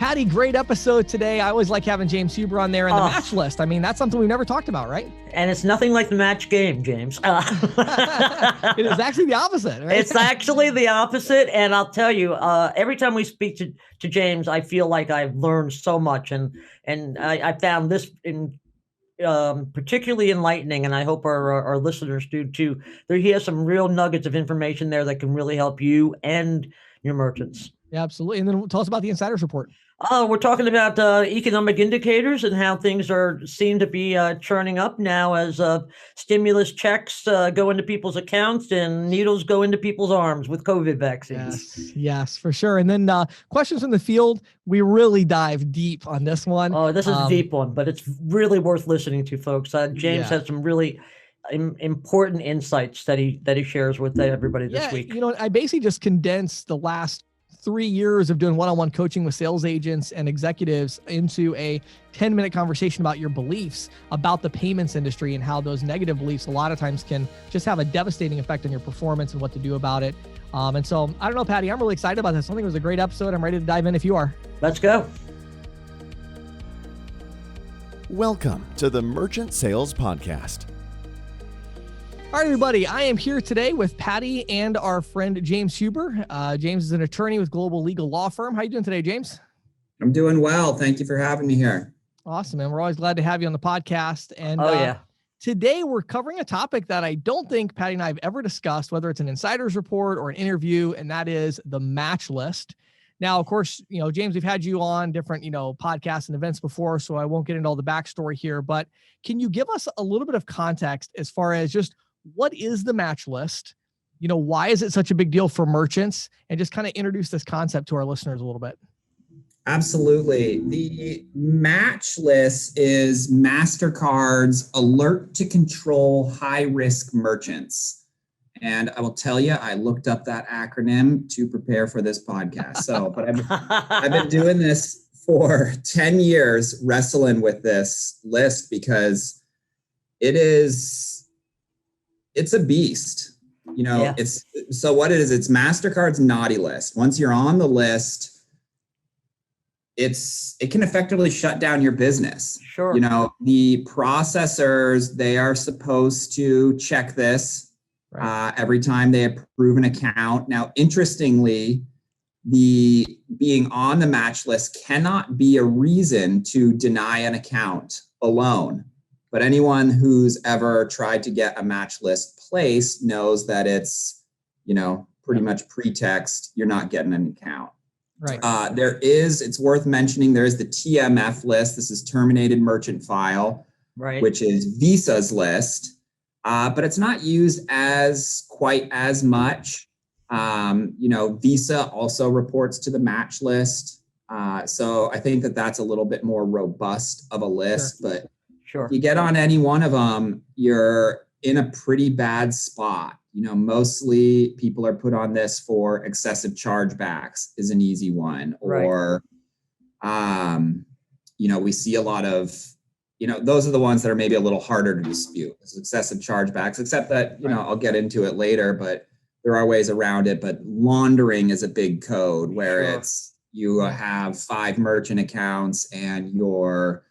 Patty, great episode today. I always like having James Huber on there and the match list. I mean, that's something we've never talked about, right? And it's nothing like the match game, James. It is actually the opposite, right? It's actually the opposite. And I'll tell you, every time we speak to James, I feel like I've learned so much. And I found this particularly enlightening, and I hope our listeners do too. He has some real nuggets of information there that can really help you and your merchants. Yeah, absolutely. And then tell us about the Insiders Report. We're talking about economic indicators and how things seem to be churning up now as stimulus checks go into people's accounts and needles go into people's arms with COVID vaccines. Yes, for sure. And then questions from the field. We really dive deep on this one. Oh, this is a deep one, but it's really worth listening to, folks. James has some really important insights that he shares with everybody this week. You know, I basically just condensed the last 3 years of doing one-on-one coaching with sales agents and executives into a 10-minute conversation about your beliefs about the payments industry and how those negative beliefs a lot of times can just have a devastating effect on your performance and what to do about it. And so I don't know, Patty, I'm really excited about this. I think it was a great episode. I'm ready to dive in if you are. Let's go. Welcome to the Merchant Sales Podcast. All right, everybody. I am here today with Patty and our friend James Huber. James is an attorney with Global Legal Law Firm. How are you doing today, James? I'm doing well. Thank you for having me here. Awesome, man. We're always glad to have you on the podcast. And yeah. Today we're covering a topic that I don't think Patty and I have ever discussed, whether it's an insider's report or an interview, and that is the match list. Now, of course, you know, James, we've had you on different, podcasts and events before, so I won't get into all the backstory here, but can you give us a little bit of context as far as just what is the match list? You know, why is it such a big deal for merchants? And just kind of introduce this concept to our listeners a little bit. Absolutely. The match list is MasterCard's alert to control high-risk merchants. And I will tell you, I looked up that acronym to prepare for this podcast. But I've been doing this for 10 years, wrestling with this list because it's a beast. It's what it is. It's MasterCard's naughty list. Once you're on the list, it can effectively shut down your business. Sure. The processors, they are supposed to check this every time they approve an account. Now, interestingly, the being on the match list cannot be a reason to deny an account alone. But anyone who's ever tried to get a match list placed knows that it's, pretty much pretext. You're not getting an account. Right. It's worth mentioning, there is the TMF list. This is terminated merchant file, right, which is Visa's list. But it's not used quite as much. Visa also reports to the match list. So I think that's a little bit more robust of a list, Sure. but Sure. if you get on any one of them, you're in a pretty bad spot. Mostly people are put on this for excessive chargebacks is an easy one. Right. Or, we see a lot of, those are the ones that are maybe a little harder to dispute. It's excessive chargebacks, except that, I'll get into it later, but there are ways around it. But laundering is a big code where Sure. it's you have 5 merchant accounts and your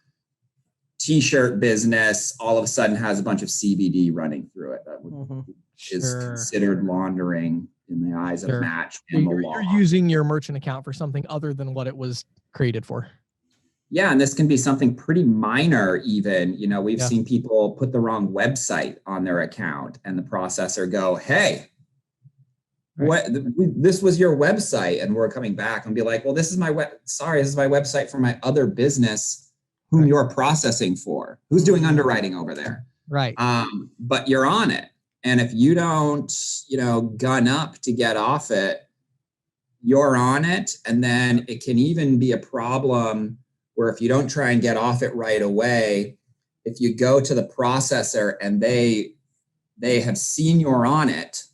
T-shirt business all of a sudden has a bunch of CBD running through it. That is considered laundering in the eyes of match and the law. You're using your merchant account for something other than what it was created for. Yeah, and this can be something pretty minor even. We've seen people put the wrong website on their account and the processor go, hey, this was your website, and we're coming back and be like, well, this is my website for my other business whom you're processing for, who's doing underwriting over there. Right. But you're on it. And if you don't, gun up to get off it, you're on it. And then it can even be a problem where if you don't try and get off it right away, if you go to the processor and they have seen you're on it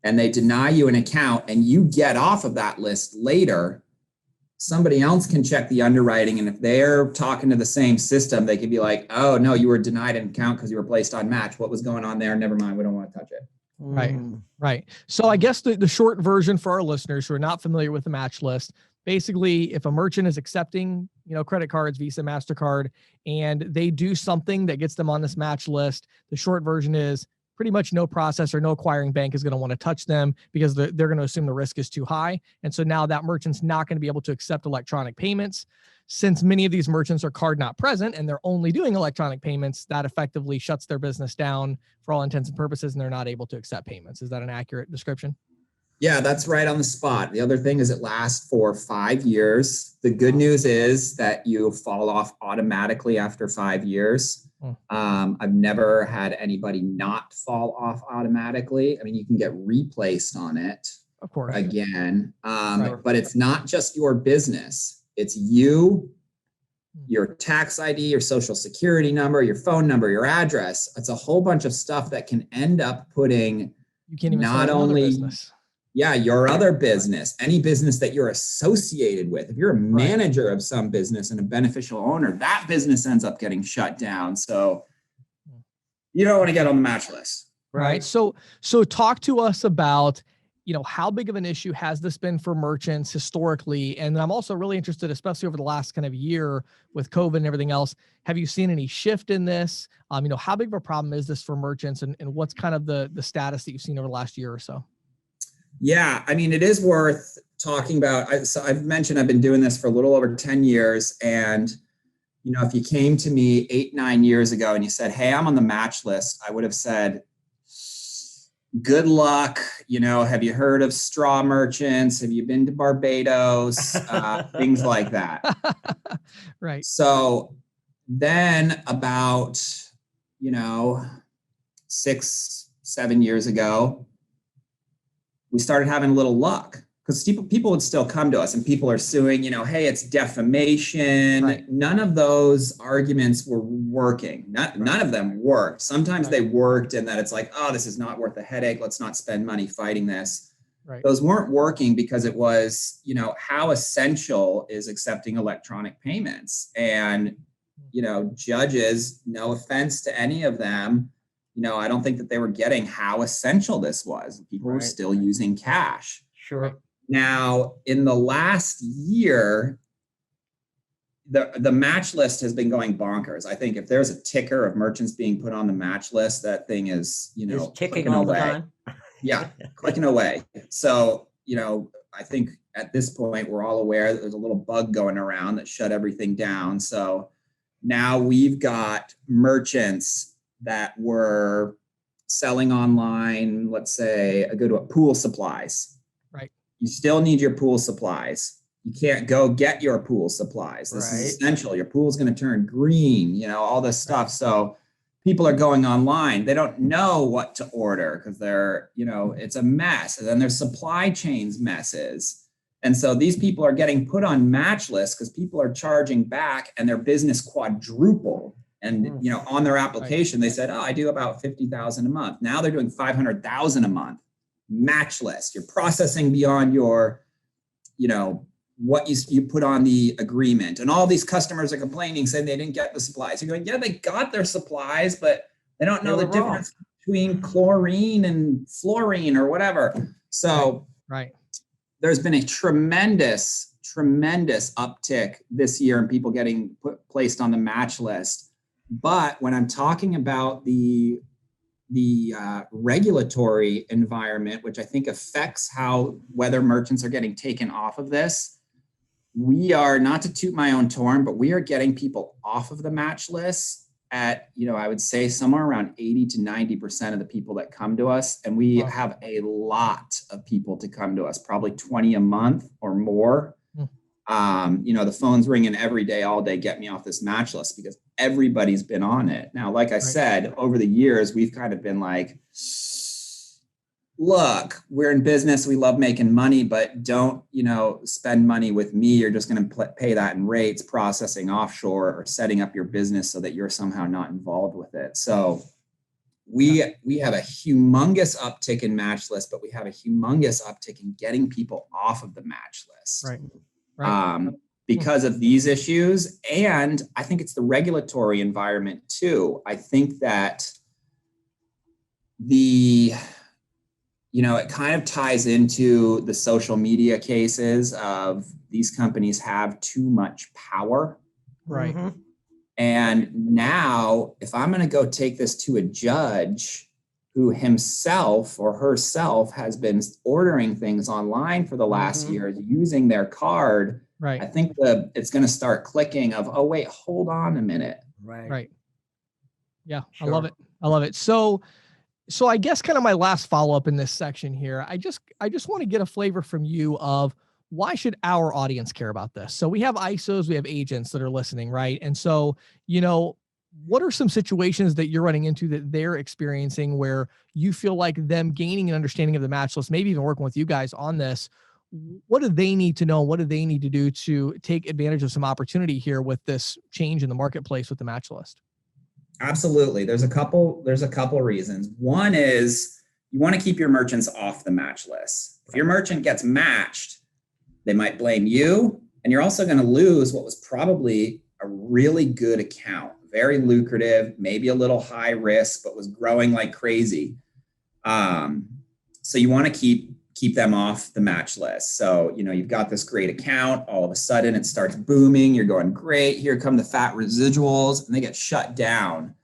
and they deny you an account and you get off of that list later, somebody else can check the underwriting. And if they're talking to the same system, they could be like, oh, no, you were denied an account because you were placed on match. What was going on there? Never mind. We don't want to touch it. Right. So I guess the short version for our listeners who are not familiar with the match list, basically if a merchant is accepting, credit cards, Visa, MasterCard, and they do something that gets them on this match list, the short version is pretty much no processor, no acquiring bank is going to want to touch them because they're going to assume the risk is too high. And so now that merchant's not going to be able to accept electronic payments. Since many of these merchants are card not present and they're only doing electronic payments, that effectively shuts their business down for all intents and purposes, and they're not able to accept payments. Is that an accurate description? Yeah, that's right on the spot. The other thing is it lasts for 5 years. The good news is that you fall off automatically after 5 years. I've never had anybody not fall off automatically. I mean, you can get replaced on it, of course, again, but it's not just your business. It's you, your tax ID, your social security number, your phone number, your address. It's a whole bunch of stuff that can end up putting you can't even not only business. Yeah, your other business, any business that you're associated with. If you're a manager of some business and a beneficial owner, that business ends up getting shut down. So you don't want to get on the match list. Right. So talk to us about, how big of an issue has this been for merchants historically? And I'm also really interested, especially over the last kind of year with COVID and everything else, have you seen any shift in this? How big of a problem is this for merchants, and what's kind of the status that you've seen over the last year or so? Yeah, I mean, it is worth talking about. So I've mentioned I've been doing this for a little over 10 years. And, if you came to me 8-9 years ago and you said, hey, I'm on the match list, I would have said, good luck. Have you heard of straw merchants? Have you been to Barbados? Things like that. Right. So then about, 6-7 years ago, we started having a little luck because people would still come to us and people are suing, hey, it's defamation. Right. None of those arguments were working. None of them worked. Sometimes they worked in that it's like, oh, this is not worth the headache. Let's not spend money fighting this. Right. Those weren't working because it was, how essential is accepting electronic payments? And, judges, no offense to any of them, I don't think that they were getting how essential this was. People were still using cash. Sure. Now, in the last year, the match list has been going bonkers. I think if there's a ticker of merchants being put on the match list, that thing is, it's ticking all the time. Yeah, clicking away. So, I think at this point, we're all aware that there's a little bug going around that shut everything down. So now we've got merchants that were selling online, let's say a good pool supplies. Right. You still need your pool supplies. You can't go get your pool supplies. This is essential. Your pool's going to turn green, all this stuff. So people are going online. They don't know what to order because they're, it's a mess. And then there's supply chains messes. And so these people are getting put on match lists because people are charging back and their business quadrupled. And, on their application, they said, oh, I do about 50,000 a month. Now they're doing 500,000 a month. Match list. You're processing beyond your, what you put on the agreement. And all these customers are complaining, saying they didn't get the supplies. You're going, yeah, they got their supplies, but they don't know the difference between chlorine and fluorine or whatever. So there's been a tremendous uptick this year in people getting placed on the match list. But when I'm talking about the regulatory environment, which I think affects whether merchants are getting taken off of this, we are, not to toot my own horn, but we are getting people off of the match list at, I would say somewhere around 80 to 90% of the people that come to us. And we have a lot of people to come to us, probably 20 a month or more. The phone's ringing every day, all day, get me off this match list because everybody's been on it. Now, like I said, over the years, we've kind of been like, look, we're in business. We love making money, but don't, spend money with me. You're just going to pay that in rates, processing offshore or setting up your business so that you're somehow not involved with it. So we have a humongous uptick in match list, but we have a humongous uptick in getting people off of the match list. Right. Because of these issues. And I think it's the regulatory environment too. I think that it kind of ties into the social media cases of these companies have too much power. Right. Mhm. And now, if I'm going to go take this to a judge who himself or herself has been ordering things online for the last Mhm. year using their card, I Right. think it's going to start clicking of, oh, wait, hold on a minute. Right. Right. Yeah. I Sure. love it. I love it. So I guess kind of my last follow-up in this section here, I just want to get a flavor from you of why should our audience care about this? So we have ISOs, we have agents that are listening, right? And so, what are some situations that you're running into that they're experiencing where you feel like them gaining an understanding of the match list, maybe even working with you guys on this? What do they need to know? What do they need to do to take advantage of some opportunity here with this change in the marketplace with the match list? Absolutely. There's a couple reasons. One is you want to keep your merchants off the match list. If your merchant gets matched, they might blame you, and you're also going to lose what was probably a really good account, very lucrative, maybe a little high risk, but was growing like crazy. So you want to keep them off the match list. So, you've got this great account, all of a sudden it starts booming. You're going, great, here come the fat residuals, and they get shut down.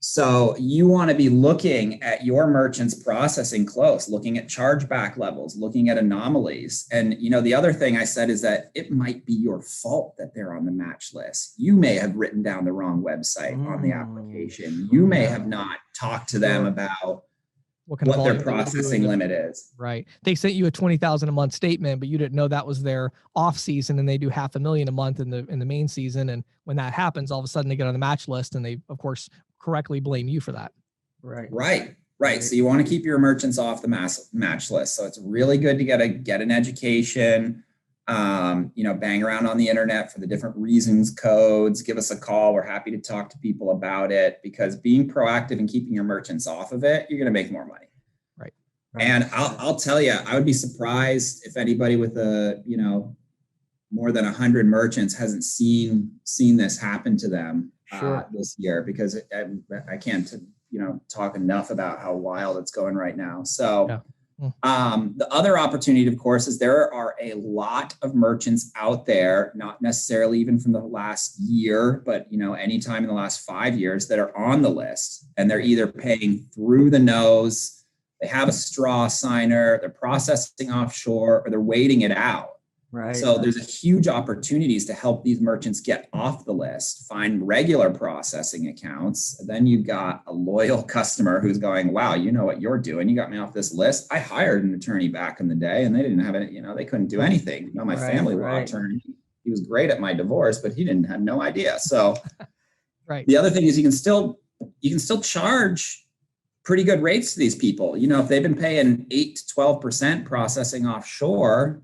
So you want to be looking at your merchants processing close, looking at chargeback levels, looking at anomalies. And, the other thing I said is that it might be your fault that they're on the match list. You may have written down the wrong website on the application. You may have not talked to them about What what their volume they were processing doing. limit is. Right. They sent you a 20,000 a month statement, but you didn't know that was their off season, and they do $500,000 a month in the main season. And when that happens, all of a sudden they get on the match list, and they, of course, correctly blame you for that. Right. So you want to keep your merchants off the match list. So it's really good to get an education, bang around on the internet for the different reasons, codes, give us a call. We're happy to talk to people about it, because being proactive and keeping your merchants off of it, you're going to make more money. Right. And I'll tell you, I would be surprised if anybody with more than 100 merchants hasn't seen this happen to them this year, because I can't talk enough about how wild it's going right now. So the other opportunity, of course, is there are a lot of merchants out there, not necessarily even from the last year, but anytime in the last 5 years, that are on the list, and they're either paying through the nose, they have a straw signer, they're processing offshore, or they're waiting it out. Right. So there's a huge opportunities to help these merchants get off the list, find regular processing accounts. Then you've got a loyal customer who's going, wow, you know what you're doing. You got me off this list. I hired an attorney back in the day, and they didn't have it. They couldn't do anything. My family law attorney, he was great at my divorce, but he had no idea. So the other thing is you can still charge pretty good rates to these people. If they've been paying 8 to 12% processing offshore,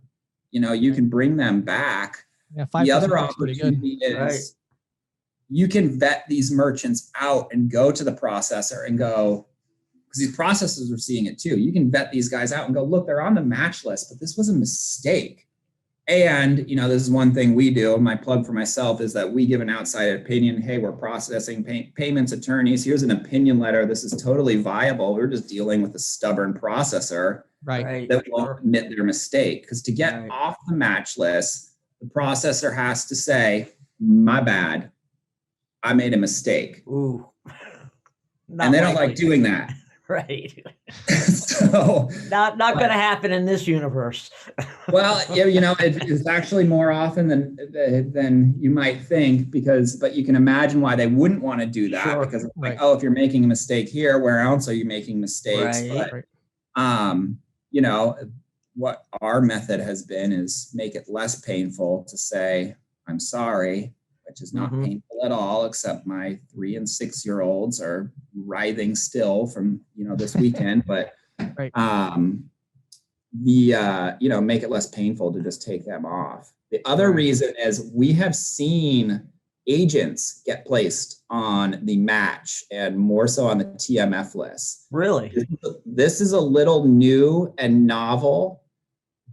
you can bring them back. Yeah, the other opportunity is you can vet these merchants out and go to the processor and go, because these processors are seeing it too. You can vet these guys out and go, look, they're on the match list, but this was a mistake. And, this is one thing we do. My plug for myself is that we give an outside opinion. Hey, we're processing payments attorneys. Here's an opinion letter. This is totally viable. We're just dealing with a stubborn processor that won't admit their mistake. Because to get off the match list, the processor has to say, my bad, I made a mistake. Ooh. And they don't like doing that. Right. So not going to happen in this universe. Well, it's actually more often than you might think, but you can imagine why they wouldn't want to do that, because it's like, oh, if you're making a mistake here, where else are you making mistakes? But what our method has been is make it less painful to say, I'm sorry, which is not painful at all, except my 3 and 6 year olds are writhing still from, this weekend, but, make it less painful to just take them off. The other reason is we have seen agents get placed on the match, and more so on the TMF list. Really? This is a little new and novel,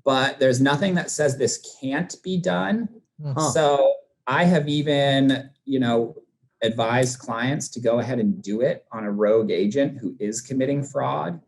but there's nothing that says this can't be done. So I have even, advised clients to go ahead and do it on a rogue agent who is committing fraud.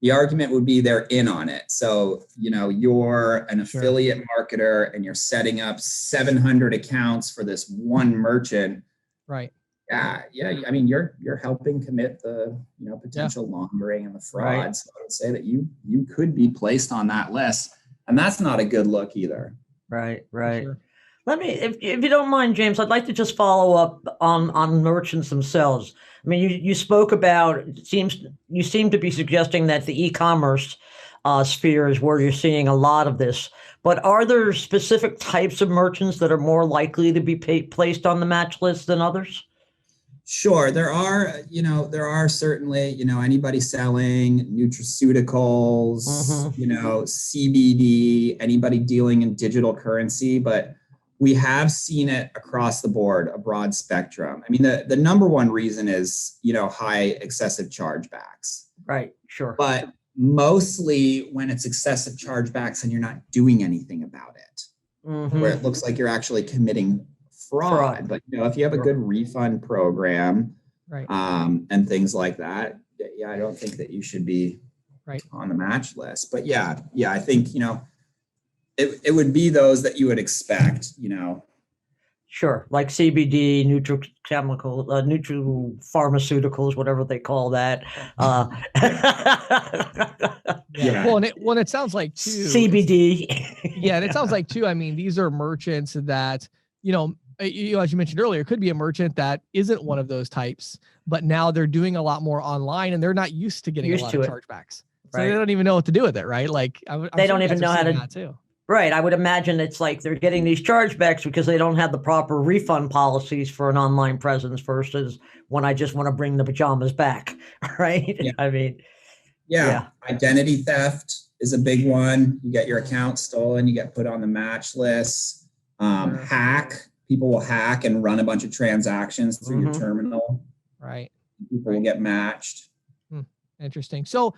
the argument would be they're in on it. So, you're an Sure. affiliate marketer and you're setting up 700 accounts for this one merchant. Right. Yeah. I mean, you're helping commit the, potential laundering and the fraud. Right. So I would say that you could be placed on that list, and that's not a good look either. Right. Sure. Let me, if you don't mind, James, I'd like to just follow up on merchants themselves. I mean, you spoke about, you seem to be suggesting that the e-commerce sphere is where you're seeing a lot of this. But are there specific types of merchants that are more likely to be placed on the match list than others? Sure, there are certainly, anybody selling nutraceuticals, CBD, anybody dealing in digital currency, but we have seen it across the board, a broad spectrum. I mean, the number one reason is, high excessive chargebacks. Right, sure. But mostly when it's excessive chargebacks and you're not doing anything about it, where it looks like you're actually committing fraud. But if you have a good refund program, Right. And things like that, I don't think that you should be Right. on the match list. But yeah, I think it would be those that you would expect. Sure, like CBD, nutrachemical, nutrapharmaceuticals, whatever they call that. Yeah. Well, and it sounds like too. CBD. Yeah, and it sounds like too. I mean, these are merchants that as you mentioned earlier, could be a merchant that isn't one of those types, but now they're doing a lot more online and they're not used to getting a lot of chargebacks. So they don't even know what to do with it, right? Like they don't even know how to. That too. Right. I would imagine it's like they're getting these chargebacks because they don't have the proper refund policies for an online presence versus when I just want to bring the pajamas back. Right. Yeah. I mean, yeah. Identity theft is a big one. You get your account stolen, you get put on the match list. Hack. People will hack and run a bunch of transactions through your terminal. Right. People will get matched. Interesting. So,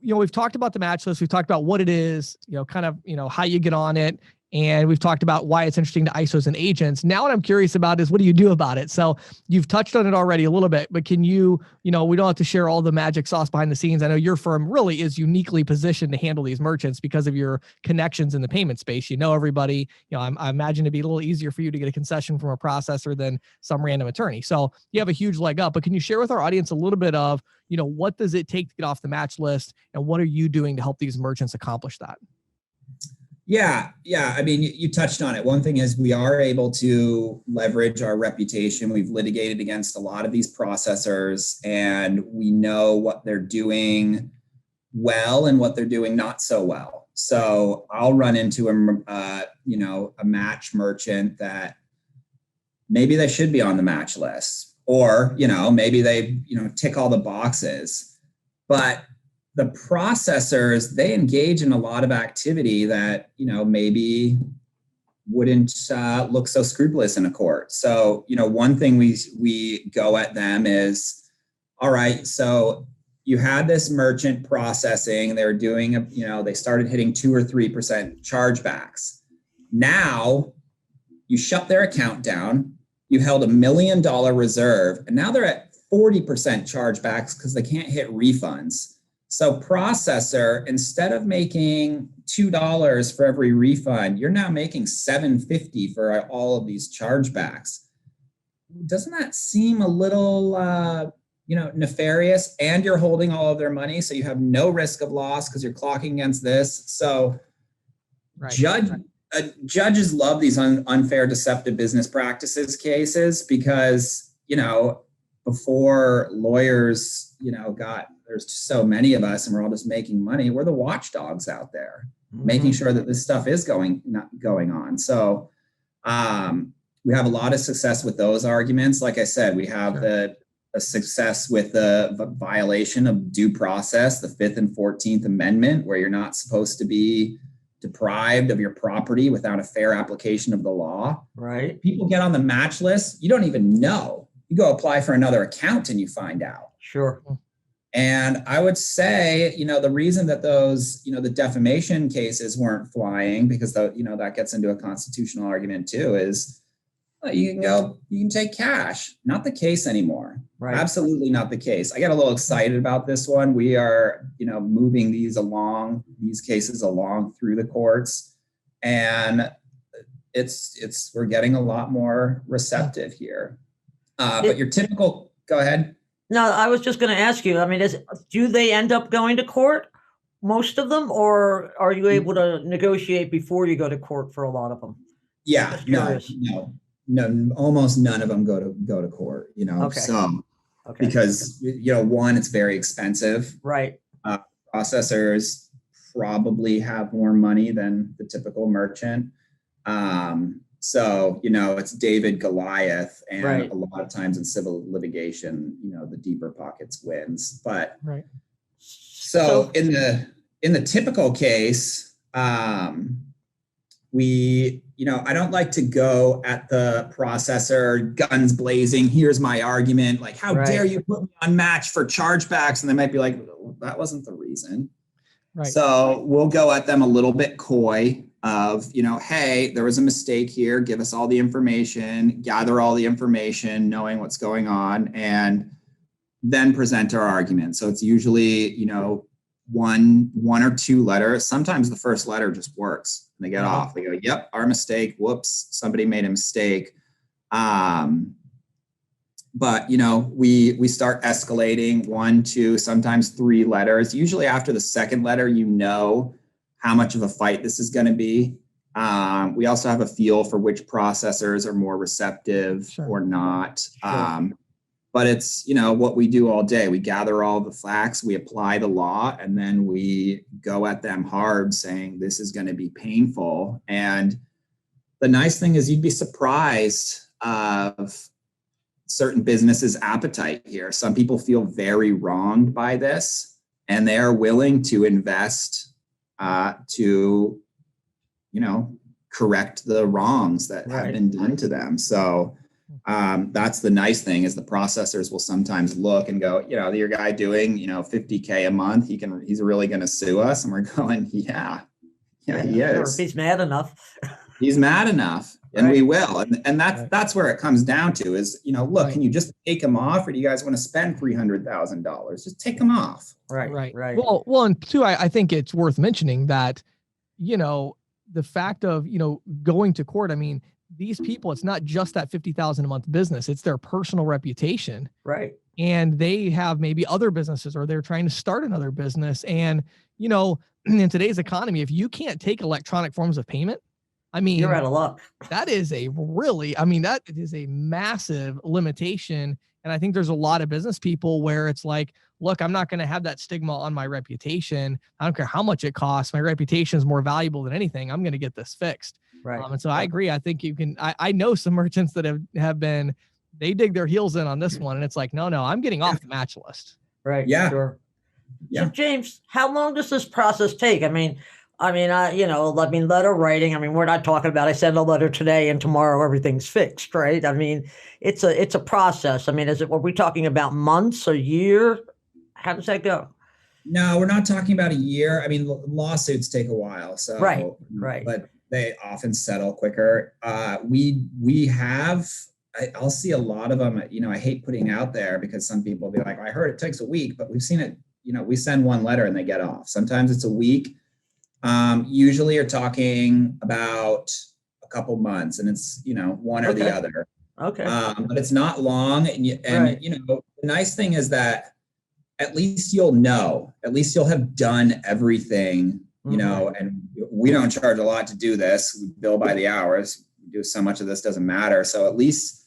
we've talked about the match list. We've talked about what it is, kind of, how you get on it. And we've talked about why it's interesting to ISOs and agents. Now what I'm curious about is what do you do about it? So you've touched on it already a little bit, but can you, we don't have to share all the magic sauce behind the scenes. I know your firm really is uniquely positioned to handle these merchants because of your connections in the payment space. Everybody, I imagine it'd be a little easier for you to get a concession from a processor than some random attorney. So you have a huge leg up, but can you share with our audience a little bit of, what does it take to get off the match list and what are you doing to help these merchants accomplish that? Yeah. I mean, you touched on it. One thing is we are able to leverage our reputation. We've litigated against a lot of these processors and we know what they're doing well and what they're doing not so well. So I'll run into a match merchant that maybe they should be on the match list or, maybe they, tick all the boxes, but the processors, they engage in a lot of activity that, maybe wouldn't look so scrupulous in a court. So, one thing we go at them is, all right, so you had this merchant processing, they're doing, they started hitting 2 or 3% chargebacks. Now you shut their account down, you held $1 million reserve, and now they're at 40% chargebacks because they can't hit refunds. So processor, instead of making $2 for every refund, you're now making $7.50 for all of these chargebacks. Doesn't that seem a little, nefarious? And you're holding all of their money, so you have no risk of loss because you're clocking against this. So judges love these unfair, deceptive business practices cases because, before lawyers, there's so many of us and we're all just making money. We're the watchdogs out there, making sure that this stuff is not going on. So we have a lot of success with those arguments. Like I said, we have a success with the violation of due process, the 5th and 14th Amendment, where you're not supposed to be deprived of your property without a fair application of the law. Right. People get on the match list. You don't even know. You go apply for another account and you find out. Sure. And I would say, the reason that those, the defamation cases weren't flying, because that gets into a constitutional argument too, is You can take cash. Not the case anymore. Right. Absolutely not the case. I got a little excited about this one. We are, moving these cases along through the courts, and we're getting a lot more receptive here. But your typical, go ahead. No, I was just going to ask you, I mean, do they end up going to court, most of them, or are you able to negotiate before you go to court for a lot of them? Yeah, no, almost none of them go to court, Okay. So, Okay. because, one, it's very expensive. Right. Processors probably have more money than the typical merchant. So, it's David Goliath, and Right. a lot of times in civil litigation, the deeper pockets wins. But Right. so in the typical case, I don't like to go at the processor guns blazing. Here's my argument. Like, how dare you put me on match for chargebacks? And they might be like, that wasn't the reason. Right. So we'll go at them a little bit coy of, hey, there was a mistake here. Give us all the information, gather all the information, knowing what's going on, and then present our argument. So it's usually, one or two letters. Sometimes the first letter just works and they get off. They go, yep, our mistake. Whoops, somebody made a mistake. But, we start escalating 1, 2, sometimes 3 letters. Usually after the second letter, how much of a fight this is going to be. We also have a feel for which processors are more receptive or not. Sure. But it's, what we do all day. We gather all the facts, we apply the law, and then we go at them hard saying this is going to be painful. And the nice thing is you'd be surprised of certain businesses' appetite here. Some people feel very wronged by this, and they are willing to invest to, correct the wrongs that have been done to them. So that's the nice thing, is the processors will sometimes look and go, your guy doing, $50K a month, he's really going to sue us. And we're going, yeah, he is. Sure, he's mad enough. He's mad enough, and we will. And that's where it comes down to is, look, can you just take him off, or do you guys want to spend $300,000? Just take him off. Right. Well, and two, I think it's worth mentioning that, the fact of, going to court, I mean, these people, it's not just that $50,000 a month business, it's their personal reputation. Right. And they have maybe other businesses, or they're trying to start another business. And, in today's economy, if you can't take electronic forms of payment, I mean, you're out of luck. That is a massive limitation. And I think there's a lot of business people where it's like, look, I'm not going to have that stigma on my reputation. I don't care how much it costs. My reputation is more valuable than anything. I'm going to get this fixed. Right. And so I agree. I think you can, I know some merchants that have been, they dig their heels in on this one, and it's like, no, I'm getting off the match list. Right. Yeah. Sure. Yeah. So James, how long does this process take? I mean, letter writing. I mean, we're not talking about I send a letter today and tomorrow everything's fixed, right? I mean, it's a process. I mean, are we talking about months, a year? How does that go? No, we're not talking about a year. I mean, lawsuits take a while. So right. But they often settle quicker. I'll see a lot of them. I hate putting out there because some people will be like, I heard it takes a week, but we've seen it. We send one letter and they get off. Sometimes it's a week. Usually you're talking about a couple months, and it's, one or the other. Okay. But it's not long. The nice thing is that at least you'll have done everything, and we don't charge a lot to do this. We bill by the hours. We do so much of this, doesn't matter. So at least,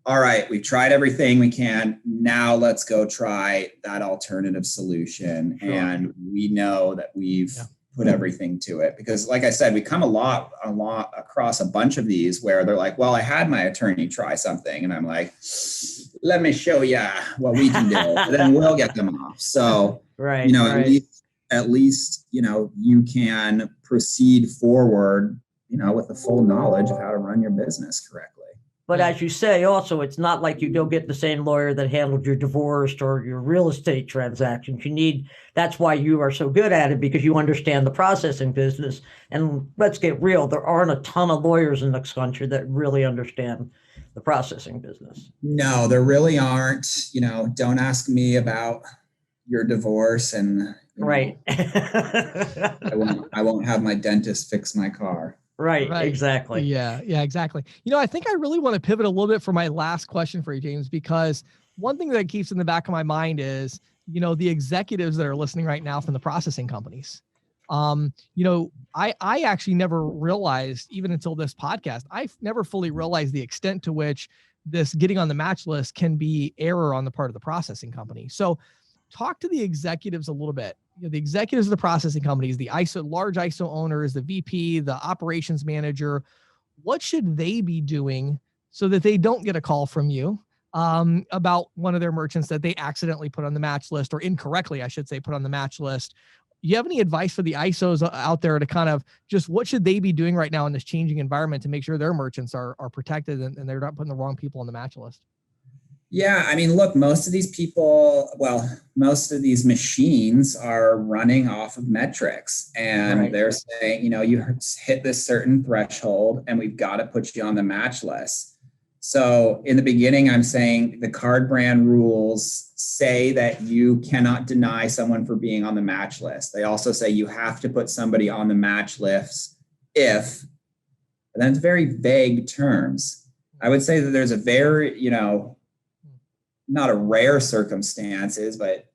all right, we've tried everything we can. Now let's go try that alternative solution. Sure. And we know that we've put everything to it, because like I said, we come a lot across a bunch of these where they're like, well, I had my attorney try something, and I'm like, let me show you what we can do. And then we'll get them off. So, at least, you can proceed forward, with the full knowledge of how to run your business correctly. But Yeah. as you say, also, it's not like you go get the same lawyer that handled your divorce or your real estate transactions. That's why you are so good at it, because you understand the processing business. And let's get real, there aren't a ton of lawyers in this country that really understand the processing business. No, there really aren't. Don't ask me about your divorce, and Right. I won't have my dentist fix my car. Right, Right. exactly. Yeah, exactly. I think I really want to pivot a little bit for my last question for you, James, because one thing that keeps in the back of my mind is, the executives that are listening right now from the processing companies. I actually never realized, even until this podcast, I've never fully realized the extent to which this getting on the match list can be error on the part of the processing company. So talk to the executives a little bit. The executives of the processing companies, the large ISO owners, the VP, the operations manager. What should they be doing so that they don't get a call from you about one of their merchants that they accidentally put on the match list, or incorrectly, I should say, put on the match list? You have any advice for the ISOs out there to kind of just what should they be doing right now in this changing environment to make sure their merchants are protected and they're not putting the wrong people on the match list? Yeah, I mean, look, most of these machines are running off of metrics, and Right. they're saying, you hit this certain threshold and we've got to put you on the match list. So in the beginning, I'm saying the card brand rules say that you cannot deny someone for being on the match list. They also say you have to put somebody on the match list but then it's very vague terms. I would say that there's a very, not a rare circumstances, but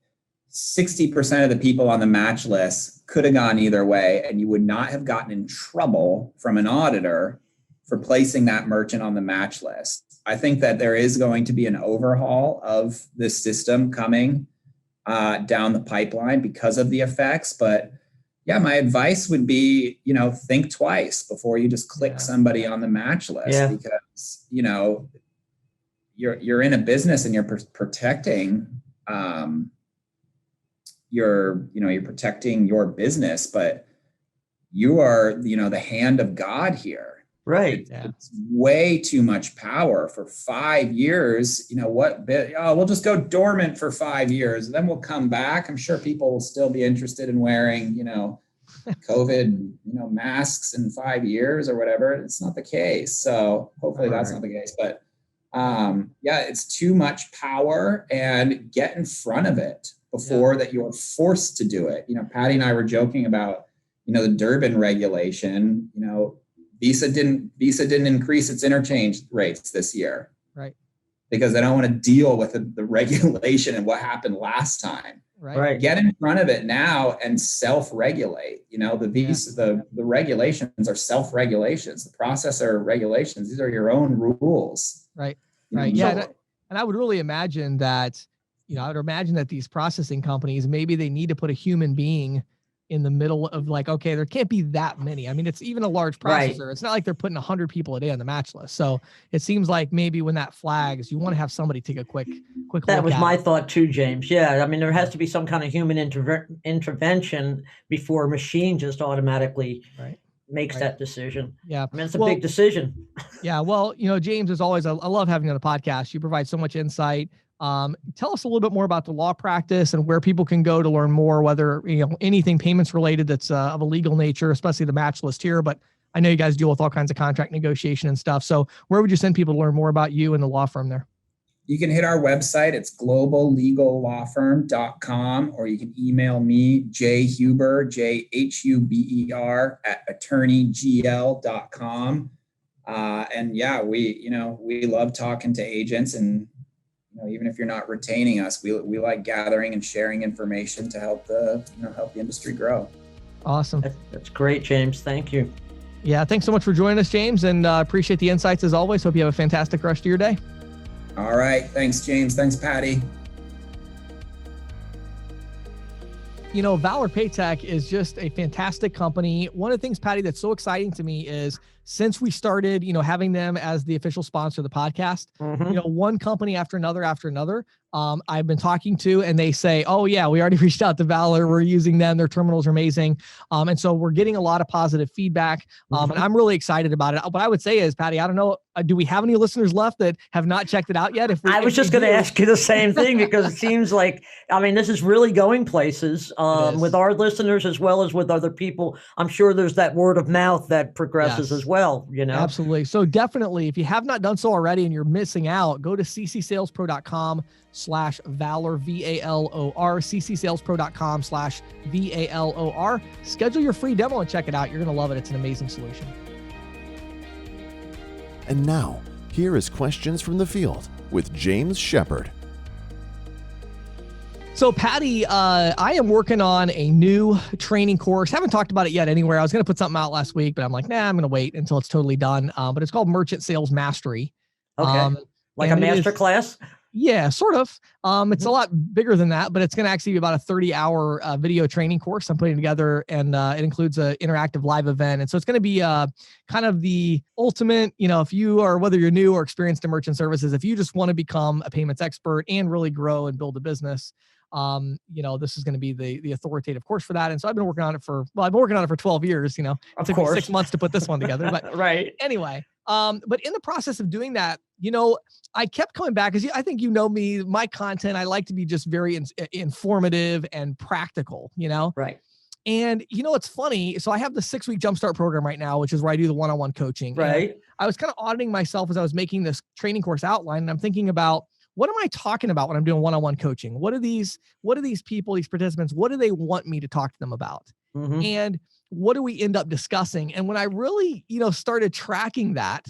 60% of the people on the match list could have gone either way, and you would not have gotten in trouble from an auditor for placing that merchant on the match list. I think that there is going to be an overhaul of this system coming down the pipeline because of the effects. But yeah, my advice would be, think twice before you just click somebody on the match list, because, you're in a business and you're protecting you're protecting your business, but you are, the hand of God here. Right. It's way too much power for 5 years. We'll just go dormant for 5 years, then we'll come back. I'm sure people will still be interested in wearing, COVID, masks in 5 years or whatever. It's not the case. So hopefully that's not the case, but it's too much power, and get in front of it before that you're forced to do it. Patty and I were joking about, the Durbin regulation. Visa didn't increase its interchange rates this year, right? Because they don't want to deal with the regulation and what happened last time. Right. Get in front of it now and self-regulate. The Visa, the regulations are self-regulations. The processor regulations, these are your own rules. Right. Right. Yeah. And I would really imagine that, these processing companies, maybe they need to put a human being in the middle of okay, there can't be that many. I mean, it's even a large processor. Right. It's not like they're putting 100 people a day on the match list. So it seems like maybe when that flags, you want to have somebody take a quick look. That was my thought too, James. Yeah. I mean, there has to be some kind of human intervention before a machine just automatically makes that decision. Yeah. I mean, it's a big decision. Yeah. Well, James, as always, I love having you on the podcast. You provide so much insight. Tell us a little bit more about the law practice and where people can go to learn more, whether, anything payments related that's of a legal nature, especially the match list here. But I know you guys deal with all kinds of contract negotiation and stuff. So where would you send people to learn more about you and the law firm there? You can hit our website. It's globallegallawfirm.com, or you can email me, jhuber, JHUBER @attorneygl.com. We love talking to agents, and even if you're not retaining us, we like gathering and sharing information to help the industry grow. Awesome. That's great, James. Thank you. Yeah. Thanks so much for joining us, James, and appreciate the insights as always. Hope you have a fantastic rest of your day. All right. Thanks, James. Thanks, Patty. Valor Paytech is just a fantastic company. One of the things, Patty, that's so exciting to me is since we started, having them as the official sponsor of the podcast, one company after another, I've been talking to, and they say, oh yeah, we already reached out to Valor. We're using them. Their terminals are amazing. And so we're getting a lot of positive feedback. And I'm really excited about it. What I would say is, Patty, I don't know, do we have any listeners left that have not checked it out yet? I was just going to ask you the same thing, because it seems like, I mean, this is really going places with our listeners as well as with other people. I'm sure there's that word of mouth that progresses as well, you know? Absolutely. So definitely, if you have not done so already and you're missing out, go to ccsalespro.com/Valor, VALOR, ccsalespro.com/VALOR. Schedule your free demo and check it out. You're going to love it. It's an amazing solution. And now, here is Questions from the Field with James Shepard. So Patty, I am working on a new training course. Haven't talked about it yet anywhere. I was going to put something out last week, but I'm like, nah, I'm going to wait until it's totally done. But it's called Merchant Sales Mastery. Okay. Like a master class? Yeah, sort of. It's a lot bigger than that, but it's going to actually be about a 30-hour video training course I'm putting together, and it includes an interactive live event. And so it's going to be kind of the ultimate, you know, if you are, whether you're new or experienced in merchant services, if you just want to become a payments expert and really grow and build a business, you know, this is going to be the authoritative course for that. And so I've been working on it for 12 years, you know, it took me 6 months to put this one together, but right. Anyway, but in the process of doing that, you know, I kept coming back, because I think, you know me, my content, I like to be just very informative and practical, you know? Right. And you know, it's funny. So I have the 6-week Jumpstart program right now, which is where I do the one-on-one coaching. Right. And I was kind of auditing myself as I was making this training course outline, and I'm thinking about, what am I talking about when I'm doing one-on-one coaching? What are these people, these participants, what do they want me to talk to them about? And what do we end up discussing? And when I really, you know, started tracking that,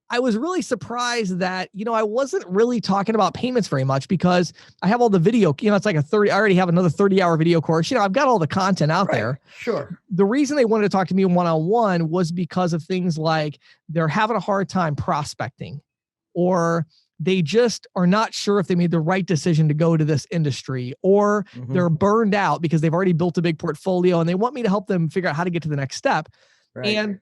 I was really surprised that, you know, I wasn't really talking about payments very much, because I have all the video, you know, it's like I already have another 30-hour video course. You know, I've got all the content out there. Sure. The reason they wanted to talk to me one-on-one was because of things like they're having a hard time prospecting, or they just are not sure if they made the right decision to go to this industry, or they're burned out because they've already built a big portfolio and they want me to help them figure out how to get to the next step. Right. And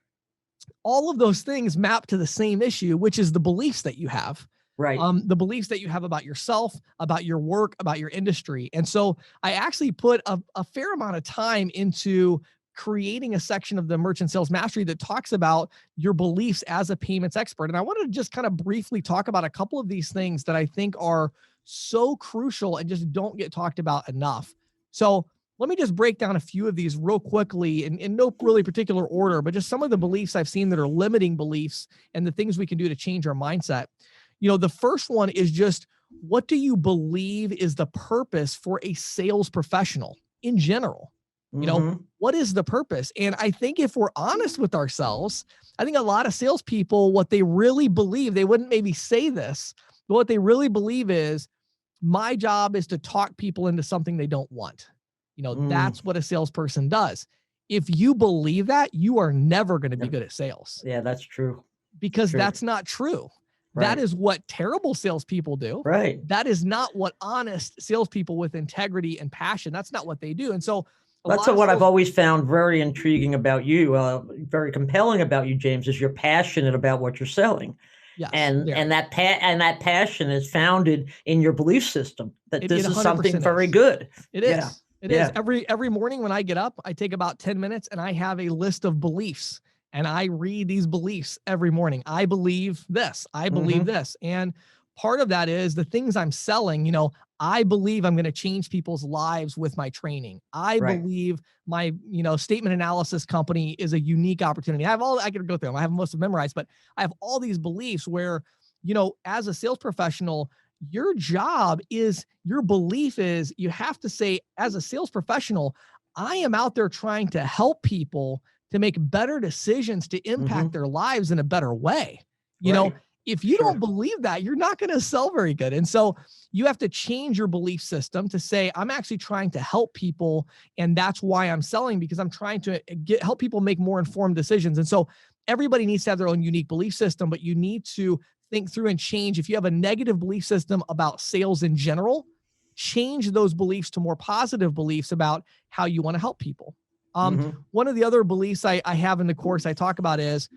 all of those things map to the same issue, which is the beliefs that you have. Right. The beliefs that you have about yourself, about your work, about your industry. And so I actually put a fair amount of time into creating a section of the Merchant Sales Mastery that talks about your beliefs as a payments expert. And I wanted to just kind of briefly talk about a couple of these things that I think are so crucial and just don't get talked about enough. So let me just break down a few of these real quickly in no really particular order, but just some of the beliefs I've seen that are limiting beliefs and the things we can do to change our mindset. You know, the first one is just, what do you believe is the purpose for a sales professional in general? You know, what is the purpose? And I think if we're honest with ourselves, I think a lot of salespeople, what they really believe, they wouldn't maybe say this, but what they really believe is, my job is to talk people into something they don't want. You know, that's what a salesperson does. If you believe that, you are never going to be good at sales. Yeah, that's true. Because that's not true. Right. That is what terrible salespeople do. Right. That is not what honest salespeople with integrity and passion, that's not what they do. And so that's what I've always found very intriguing about you, very compelling about you, James, is you're passionate about what you're selling. Yes, and that passion is founded in your belief system that this is something very good. It is. Yeah. It is. Every morning when I get up, I take about 10 minutes and I have a list of beliefs, and I read these beliefs every morning. I believe this. I believe this. And part of that is the things I'm selling. You know, I believe I'm going to change people's lives with my training. I believe my, you know, statement analysis company is a unique opportunity. I could go through them. I have most of them memorized, but I have all these beliefs where, you know, as a sales professional, your job is, your belief is, you have to say, as a sales professional, I am out there trying to help people to make better decisions to impact their lives in a better way. You know, if you don't believe that, you're not going to sell very good. And so you have to change your belief system to say, I'm actually trying to help people. And that's why I'm selling, because I'm trying to help people make more informed decisions. And so everybody needs to have their own unique belief system, but you need to think through and change. If you have a negative belief system about sales in general, change those beliefs to more positive beliefs about how you want to help people. One of the other beliefs I have in the course I talk about is,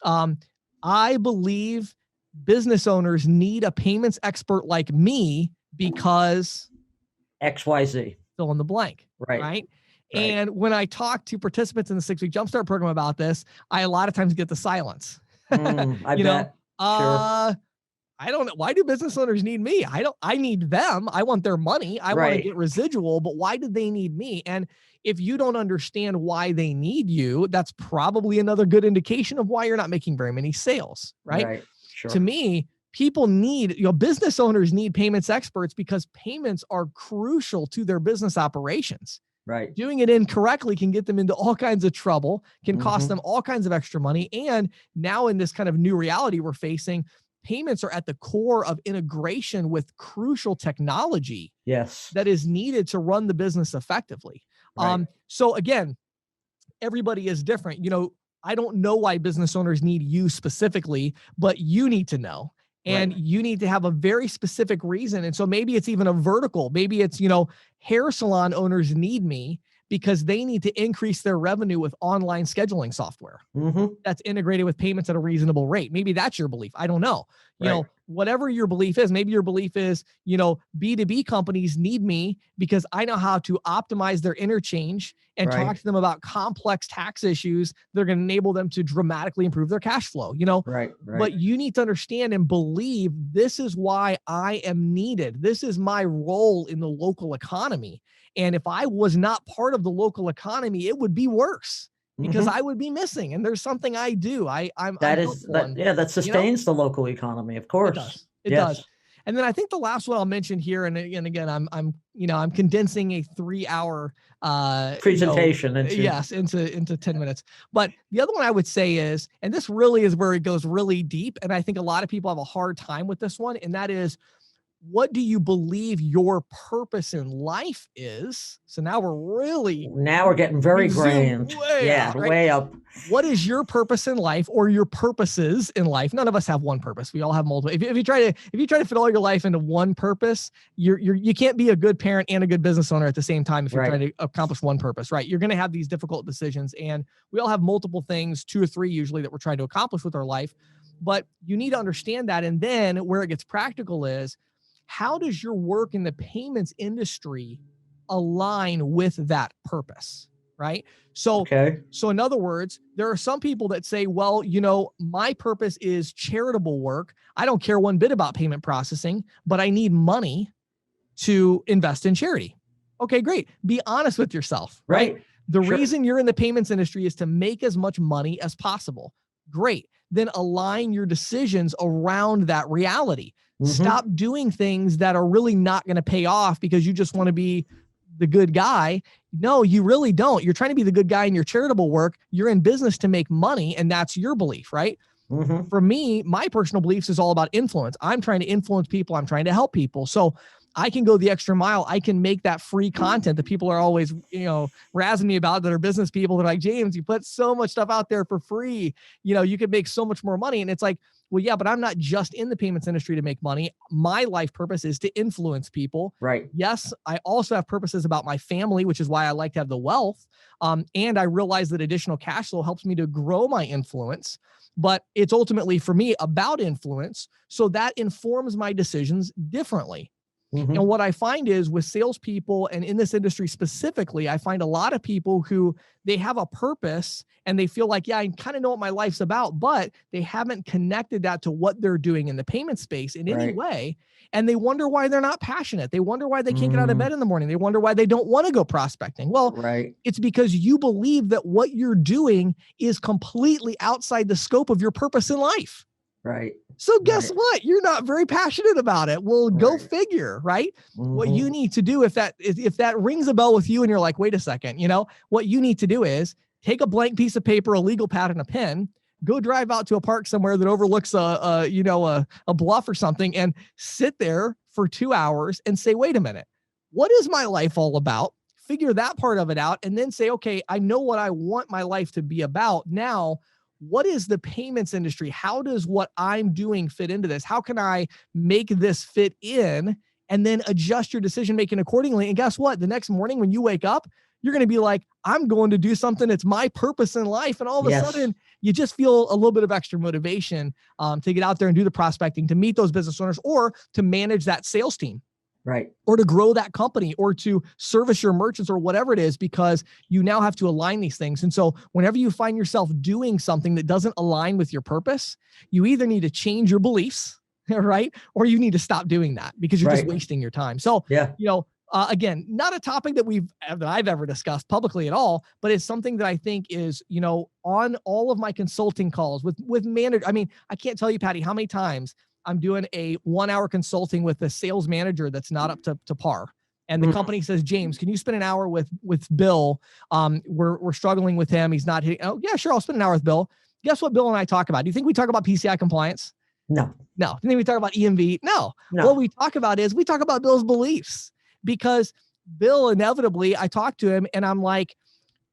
I believe business owners need a payments expert like me because XYZ. fill in the blank. Right. Right. And when I talk to participants in the 6-week jumpstart program about this, I a lot of times get the silence. I you bet. know, I don't know. Why do business owners need me? I need them. I want their money. I want to Right. get residual, but why do they need me? And if you don't understand why they need you, that's probably another good indication of why you're not making very many sales, right? Sure. To me, people need, business owners need payments experts because payments are crucial to their business operations. Right. Doing it incorrectly can get them into all kinds of trouble, can cost Mhm. them all kinds of extra money. And now in this kind of new reality we're facing, payments are at the core of integration with crucial technology Yes. that is needed to run the business effectively. Right. So again, everybody is different. I don't know why business owners need you specifically, but you need to know. And Right. you need to have a very specific reason. And so maybe it's even a vertical. Maybe it's, hair salon owners need me because they need to increase their revenue with online scheduling software Mm-hmm. that's integrated with payments at a reasonable rate. Maybe that's your belief. I don't know. Right. Whatever your belief is, maybe your belief is, B2B companies need me because I know how to optimize their interchange and Right. talk to them about complex tax issues that are going to enable them to dramatically improve their cash flow, Right. But you need to understand and believe this is why I am needed. This is my role in the local economy. And if I was not part of the local economy, it would be worse because Mhm. I would be missing. And there's something I do. I'm That built is for that. one. Yeah, that sustains the local economy, of It course. does. It Yes. does. And then I think the last one I'll mention here, and again, I'm condensing a 3-hour Presentation into. yes, into 10 minutes. But the other one I would say is, and this really is where it goes really deep, and I think a lot of people have a hard time with this one, and that is, what do you believe your purpose in life is? So now Now we're getting very we zoom grand. way Yeah, out, right? way up. What is your purpose in life, or your purposes in life? None of us have one purpose. We all have multiple. If you try to fit all your life into one purpose, you can't be a good parent and a good business owner at the same time if you're Right. trying to accomplish one purpose, right? You're going to have these difficult decisions, and we all have multiple things, 2 or 3 usually, that we're trying to accomplish with our life. But you need to understand that. And then where it gets practical is, how does your work in the payments industry align with that purpose, right? So Okay. in other words, there are some people that say, well, my purpose is charitable work. I don't care one bit about payment processing, but I need money to invest in charity. Okay, great. Be honest with yourself, right? Right. The Sure. reason you're in the payments industry is to make as much money as possible. Great. Then align your decisions around that reality. Mhm. Stop doing things that are really not going to pay off because you just want to be the good guy. No, you really don't. You're trying to be the good guy in your charitable work. You're in business to make money, and that's your belief, right? Mhm. For me, my personal beliefs is all about influence. I'm trying to influence people. I'm trying to help people. So I can go the extra mile. I can make that free content that people are always, razzing me about, that are business people. They're like, James, you put so much stuff out there for free. You could make so much more money. And it's like, well, yeah, but I'm not just in the payments industry to make money. My life purpose is to influence people. Right. Yes, I also have purposes about my family, which is why I like to have the wealth. And I realize that additional cash flow helps me to grow my influence. But it's ultimately, for me, about influence. So that informs my decisions differently. Mhm. And what I find is, with salespeople, and in this industry specifically, I find a lot of people who, they have a purpose and they feel like, yeah, I kind of know what my life's about, but they haven't connected that to what they're doing in the payment space in any Right. way. And they wonder why they're not passionate. They wonder why they can't get out of Mm. bed in the morning. They wonder why they don't want to go prospecting. Well, Right. it's because you believe that what you're doing is completely outside the scope of your purpose in life. Right. So guess Right. what? You're not very passionate about it. Well, go Right. figure, right? What Mhm. you need to do, if that rings a bell with you and you're like, wait a second, what you need to do is take a blank piece of paper, a legal pad, and a pen, go drive out to a park somewhere that overlooks a bluff or something, and sit there for 2 hours and say, wait a minute, what is my life all about? Figure that part of it out, and then say, okay, I know what I want my life to be about. Now, what is the payments industry? How does what I'm doing fit into this? How can I make this fit in? And then adjust your decision making accordingly. And guess what? The next morning when you wake up, you're going to be like, I'm going to do something that's my purpose in life. And all of a Yes. sudden, you just feel a little bit of extra motivation to get out there and do the prospecting, to meet those business owners, or to manage that sales team. Right. or to grow that company or to service your merchants or whatever it is, because you now have to align these things. And so whenever you find yourself doing something that doesn't align with your purpose, you either need to change your beliefs, right? Or you need to stop doing that because you're just Right. wasting your time. So, Yeah. again, not a topic that I've ever discussed publicly at all, but it's something that I think is, on all of my consulting calls with manager. I mean, I can't tell you, Patty, how many times I'm doing a 1 hour consulting with a sales manager that's not up to par. And the Mhm. company says, James, can you spend an hour with Bill? We're struggling with him. He's not hitting. Oh, yeah, sure. I'll spend an hour with Bill. Guess what Bill and I talk about? Do you think we talk about PCI compliance? No. No. Do you think we talk about EMV? No. No. What we talk about Bill's beliefs, because Bill, inevitably, I talk to him and I'm like,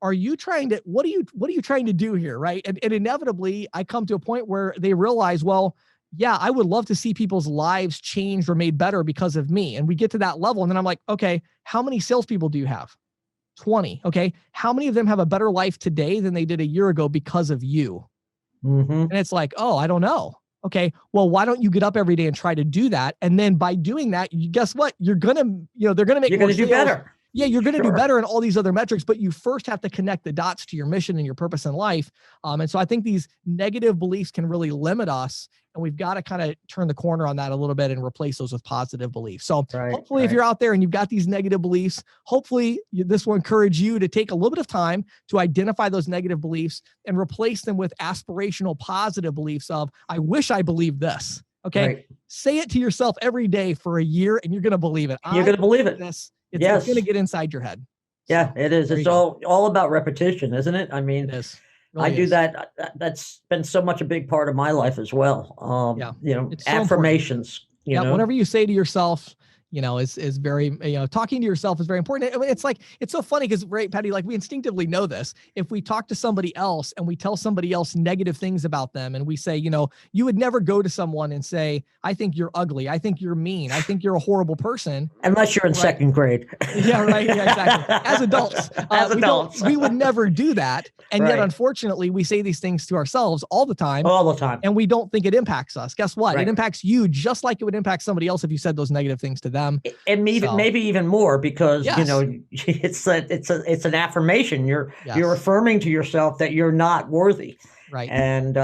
what are you trying to do here? Right. And inevitably I come to a point where they realize, well, yeah, I would love to see people's lives changed or made better because of me. And we get to that level. And then I'm like, okay, how many salespeople do you have? 20. Okay. How many of them have a better life today than they did a year ago because of you? Mm-hmm. And it's like, oh, I don't know. Okay, well, why don't you get up every day and try to do that? And then by doing that, guess what? They're going to make You're going to do better. Yeah, you're going to do Sure. better in all these other metrics, but you first have to connect the dots to your mission and your purpose in life. And so I think these negative beliefs can really limit us, and we've got to kind of turn the corner on that a little bit and replace those with positive beliefs. So Right, hopefully if right. you're out there and you've got these negative beliefs, hopefully this will encourage you to take a little bit of time to identify those negative beliefs and replace them with aspirational positive beliefs of, I wish I believed this. Okay. Right. Say it to yourself every day for a year and you're going to believe it. You're going to believe it. This. It's Yes. going to get inside your head. Yeah, it is. There It's you go. all about repetition, isn't it? I mean, It is. I Really do is. that. That's been so much a big part of my life as well. Yeah, it's so important. Affirmations. You know, whatever you say to yourself, is very, talking to yourself is very important. I mean, it's so funny because, right, Patty, like we instinctively know this. If we talk to somebody else and we tell somebody else negative things about them and we say, you would never go to someone and say, I think you're ugly. I think you're mean. I think you're a horrible person. unless you're in Right. second grade. Yeah, right. Yeah, exactly. As adults, we would never do that. And yet, Right. unfortunately, we say these things to ourselves all the time. All the time. And we don't think it impacts us. Guess what? Right. It impacts you just like it would impact somebody else if you said those negative things to them. And maybe even more because Yes. it's an affirmation. You're Yes. affirming to yourself that you're not worthy. Right. And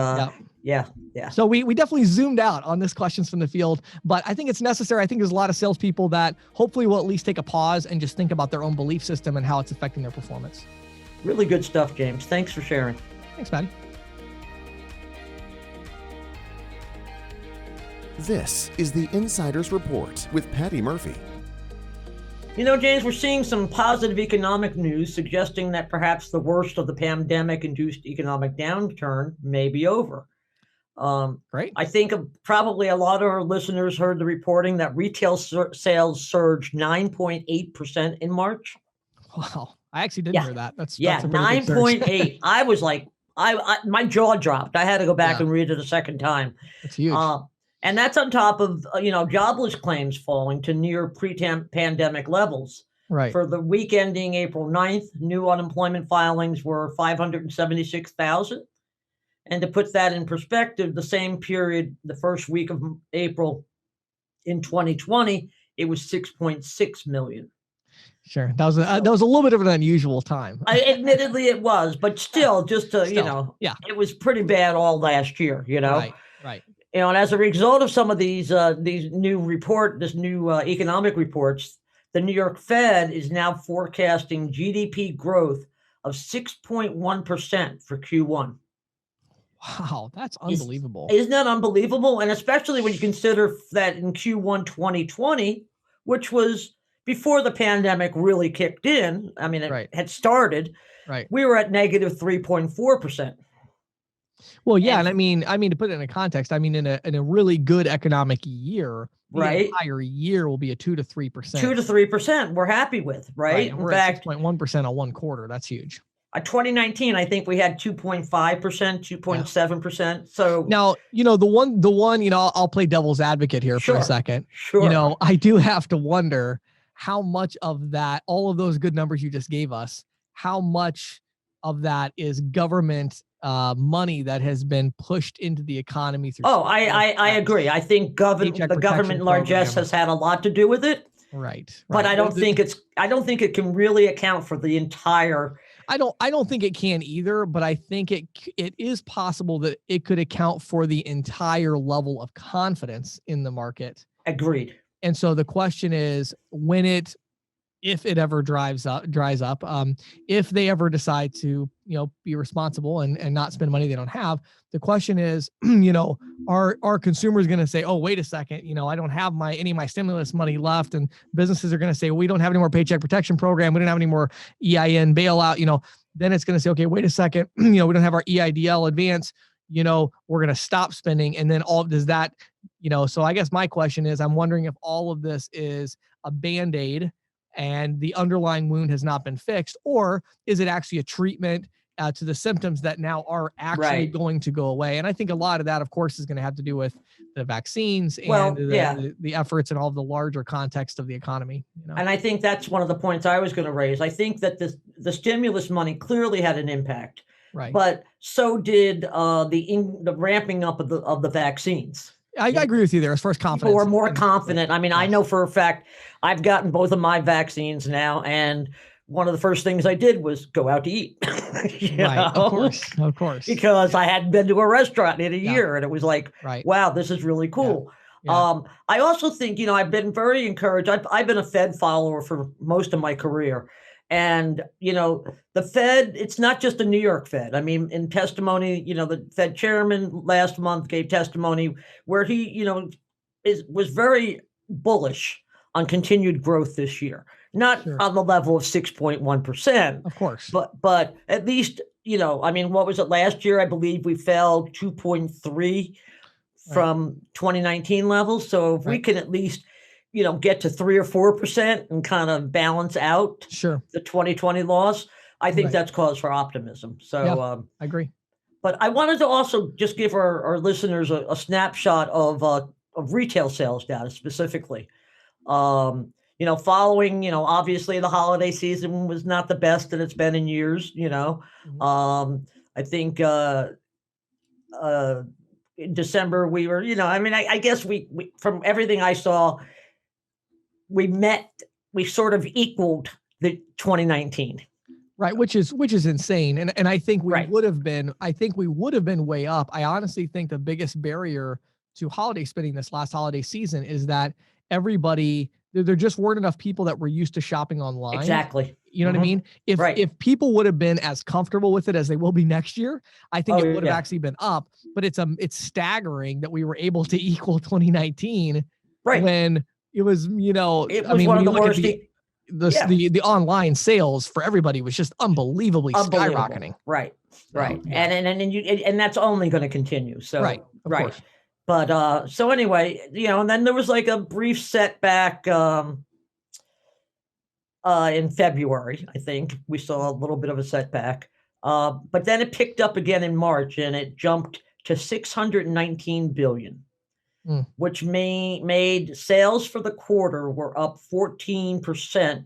Yep. yeah. So we definitely zoomed out on this questions from the field, but I think it's necessary. I think there's a lot of salespeople that hopefully will at least take a pause and just think about their own belief system and how it's affecting their performance. Really good stuff, James. Thanks for sharing. Thanks, Patty. This is the Insider's Report with Patty Murphy. James, we're seeing some positive economic news suggesting that perhaps the worst of the pandemic-induced economic downturn may be over. Great. I think probably a lot of our listeners heard the reporting that retail sales surged 9.8% in March. Wow. I actually didn't Yeah. hear that. That's Yeah, a pretty good surge. 9.8. I was like, my jaw dropped. I had to go back Yeah. and read it a second time. That's huge. And that's on top of, jobless claims falling to near pre-pandemic levels. Right. For the week ending April 9th, new unemployment filings were 576,000. And to put that in perspective, the same period, the first week of April in 2020, it was 6.6 million. Sure. That was a little bit of an unusual time. Admittedly, it was, but still, just to, yeah. it was pretty bad all last year, Right. And as a result of some of these new economic reports, the New York Fed is now forecasting GDP growth of 6.1% for Q1. Wow, that's unbelievable. Isn't that unbelievable? And especially when you consider that in Q1 2020, which was before the pandemic really kicked in, I mean, it had started, right. We were at negative 3.4%. Well, yeah, and I mean to put it in a context, I mean in a really good economic year, the entire year will be a 2 to 3%. 2 to 3%. We're happy with, right? And In we're fact, at 6.1% on one quarter. That's huge. 2019, I think we had 2.5%, 2.7%. So now, the one, I'll play devil's advocate here for a second. Sure. I do have to wonder how much of that, all of those good numbers you just gave us, how much of that is government money that has been pushed into the economy through. I agree. I think the government largesse has had a lot to do with it. Right. But Right. I don't think it can really account for the entire. I don't think it can either, but I think it is possible that it could account for the entire level of confidence in the market. Agreed. And so the question is, if it ever dries up, if they ever decide to, be responsible and not spend money they don't have, the question is, are consumers going to say, oh, wait a second, I don't have any of my stimulus money left, and businesses are going to say, well, we don't have any more paycheck protection program, we don't have any more EIN bailout, then it's going to say, okay, wait a second, we don't have our EIDL advance, we're going to stop spending, and then does that, so I guess my question is, I'm wondering if all of this is a Band-Aid and the underlying wound has not been fixed, or is it actually a treatment to the symptoms that now are actually going to go away? And I think a lot of that, of course, is going to have to do with the vaccines and the efforts and all of the larger context of the economy. And I think that's one of the points I was going to raise. I think that the stimulus money clearly had an impact, right? But so did the ramping up of the vaccines. I agree with you there as far as confidence. People were more confident. I mean, I know for a fact I've gotten both of my vaccines now, and one of the first things I did was go out to eat. Of course. Because I hadn't been to a restaurant in a year, and it was like, wow, this is really cool. Yeah. I also think, I've been very encouraged. I've been a Fed follower for most of my career. And, the Fed, it's not just the New York Fed. I mean, in testimony, the Fed chairman last month gave testimony where he, was very bullish on continued growth this year. Not on the level of 6.1%. Of course. But at least, what was it last year? I believe we fell 2.3 from 2019 levels. So if we can at least get to 3 or 4% and kind of balance out the 2020 loss, I think that's cause for optimism. So I agree. But I wanted to also just give our listeners a snapshot of retail sales data specifically. Following, obviously the holiday season was not the best that it's been in years, I think in December we were, I guess we from everything I saw, we sort of equaled the 2019. Right, which is insane. And I think we would have been way up. I honestly think the biggest barrier to holiday spending this last holiday season is that there just weren't enough people that were used to shopping online. Exactly. You know what I mean? If people would have been as comfortable with it as they will be next year, I think it would have actually been up. But it's staggering that we were able to equal 2019 when it was, it was one of the worst. The online sales for everybody was just unbelievably skyrocketing. Right. And that's only going to continue. So of course. But so anyway, and then there was like a brief setback in February. I think we saw a little bit of a setback, but then it picked up again in March, and it jumped to 619 billion. Which made sales for the quarter were up 14%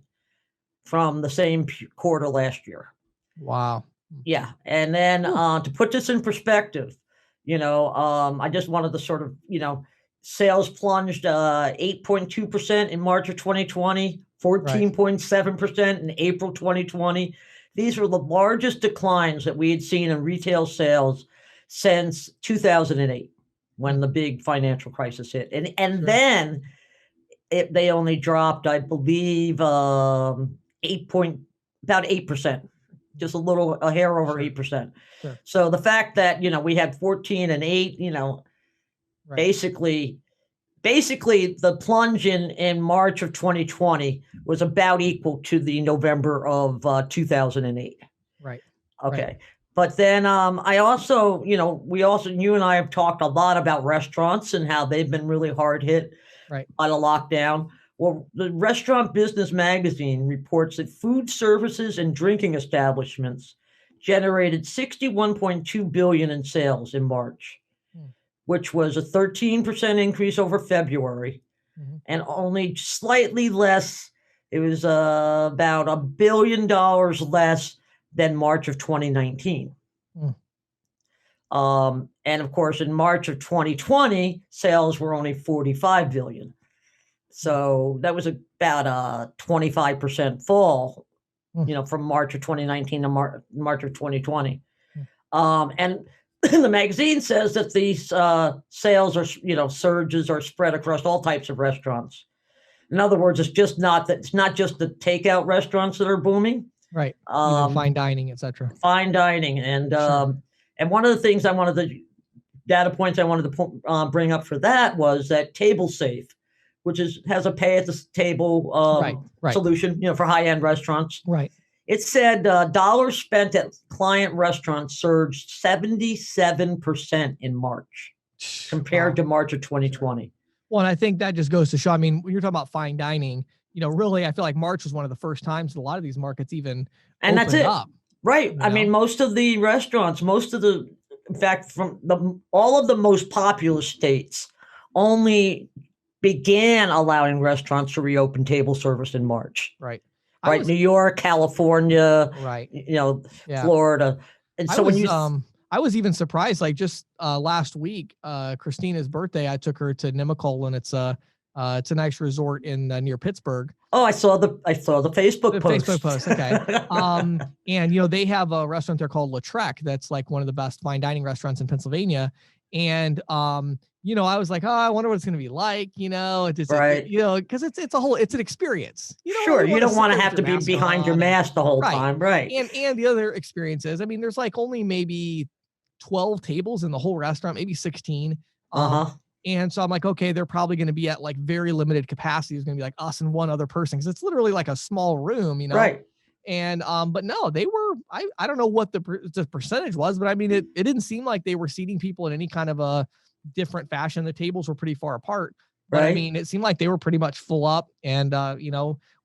from the same quarter last year. Wow. Yeah. And then to put this in perspective, I just wanted to sort of, sales plunged 8.2% in March of 2020, 14.7% in April 2020. These were the largest declines that we had seen in retail sales since 2008. When the big financial crisis hit. And then they only dropped, I believe, about 8%, just a hair over 8%. Sure. So the fact that, we had 14 and 8, basically the plunge in March of 2020 was about equal to the November of 2008. Right. Okay. Right. But then I also, you and I have talked a lot about restaurants and how they've been really hard hit by the lockdown. Well, the Restaurant Business Magazine reports that food services and drinking establishments generated $61.2 billion in sales in March, which was a 13% increase over February, and only slightly less. It was about $1 billion less than March of 2019. And of course, in March of 2020, sales were only 45 billion. So that was about a 25% fall, from March of 2019 to March of 2020. And the magazine says that these sales are, surges are spread across all types of restaurants. In other words, it's not just the takeout restaurants that are booming. Right. Fine dining, etc. Fine dining. And and one of the things data points I wanted to bring up for that was that TableSafe, which has a pay at the table solution, for high-end restaurants. Right. It said dollars spent at client restaurants surged 77% in March compared to March of 2020. Well, and I think that just goes to show, I mean, when you're talking about fine dining, really, I feel like March was one of the first times that a lot of these markets even and that's it. Up, right. I mean, most of the restaurants, in fact, from all of the most populous states only began allowing restaurants to reopen table service in March. Right. New York, California, right. Florida. And so I was even surprised, like just last week, Christina's birthday, I took her to Nemacolin, and it's a nice resort in near Pittsburgh. Oh, I saw the Facebook post. Facebook post, okay. And they have a restaurant there called Lautrec that's like one of the best fine dining restaurants in Pennsylvania. And I was like, oh, I wonder what it's going to be like. It's right. Because it's an experience. Sure, you don't want to have to be behind your mask the whole time, right? And the other experiences, I mean, there's like only maybe 12 tables in the whole restaurant, maybe 16. And so I'm like, okay, they're probably going to be at like very limited capacity. It's going to be like us and one other person, because it's literally like a small room, Right. And but no, they were. I don't know what the percentage was, but I mean, it didn't seem like they were seating people in any kind of a different fashion. The tables were pretty far apart, but right. I mean, it seemed like they were pretty much full up, and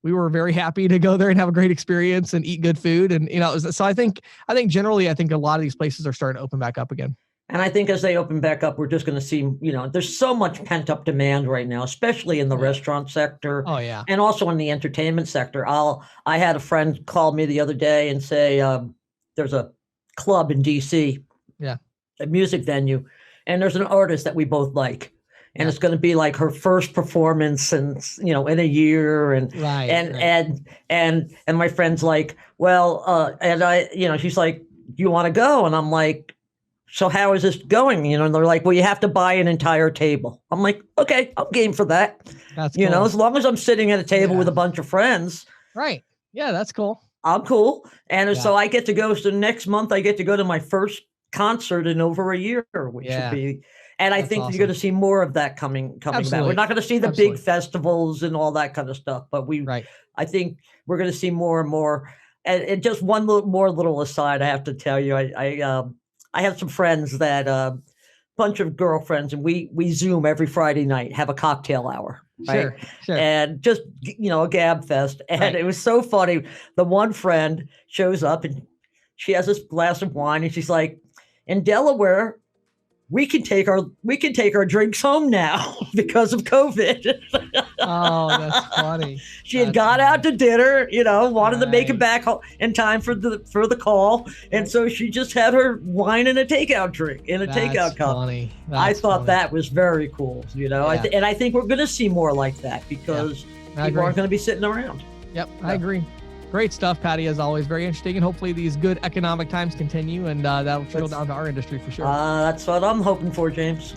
we were very happy to go there and have a great experience and eat good food, and so I think generally, a lot of these places are starting to open back up again. And I think as they open back up, we're just going to see, there's so much pent up demand right now, especially in the restaurant sector. Oh yeah. And also in the entertainment sector. I had a friend call me the other day and say, there's a club in DC, a music venue, and there's an artist that we both like, and it's going to be like her first performance in a year. And, and my friend's like, well, and I, she's like, do you want to go? And I'm like, so how is this going? And they're like, well, you have to buy an entire table. I'm like, okay, I'm game for that. That's cool. As long as I'm sitting at a table with a bunch of friends. Right. Yeah, that's cool. I'm cool. And so I get to go. So next month I get to go to my first concert in over a year, which would be, and I think awesome. You're going to see more of that coming back. We're not going to see the big festivals and all that kind of stuff, but I think we're going to see more and more. And just one little aside, I have to tell you, I have some friends that bunch of girlfriends, and we Zoom every Friday night, have a cocktail hour, right? Sure. And just a gab fest, and it was so funny. The one friend shows up and she has this glass of wine, and she's like, "In Delaware, we can take our drinks home now because of COVID." Oh, that's funny. She had got out to dinner, wanted to make it back home in time for the call, and so she just had her wine and a takeout drink in a takeout cup. Funny. I thought that was very cool, and I think we're going to see more like that because people aren't going to be sitting around. Yep, I agree. Great stuff, Patty, as always. Very interesting, and hopefully these good economic times continue, and that'll trickle down to our industry for sure. That's what I'm hoping for, James.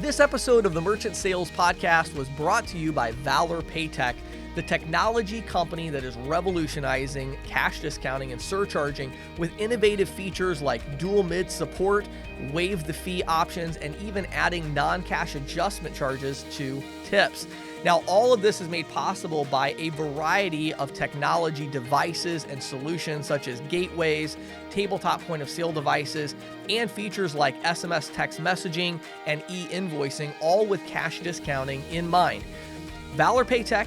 This episode of the Merchant Sales Podcast was brought to you by Valor Paytech, the technology company that is revolutionizing cash discounting and surcharging with innovative features like dual mid support, waive the fee options, and even adding non-cash adjustment charges to tips. Now, all of this is made possible by a variety of technology devices and solutions such as gateways, tabletop point of sale devices, and features like SMS text messaging and e-invoicing, all with cash discounting in mind. Valor Paytech,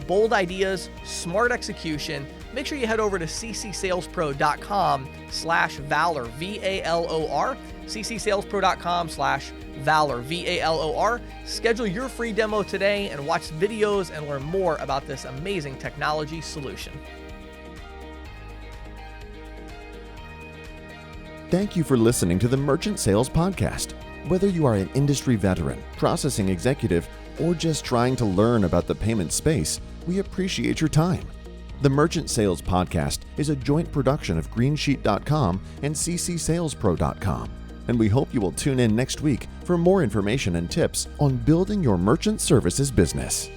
bold ideas, smart execution. Make sure you head over to ccsalespro.com/Valor, VALOR, ccsalespro.com/Valor, VALOR. Schedule your free demo today and watch videos and learn more about this amazing technology solution. Thank you for listening to the Merchant Sales Podcast. Whether you are an industry veteran, processing executive, or just trying to learn about the payment space, we appreciate your time. The Merchant Sales Podcast is a joint production of Greensheet.com and ccsalespro.com, and we hope you will tune in next week for more information and tips on building your merchant services business.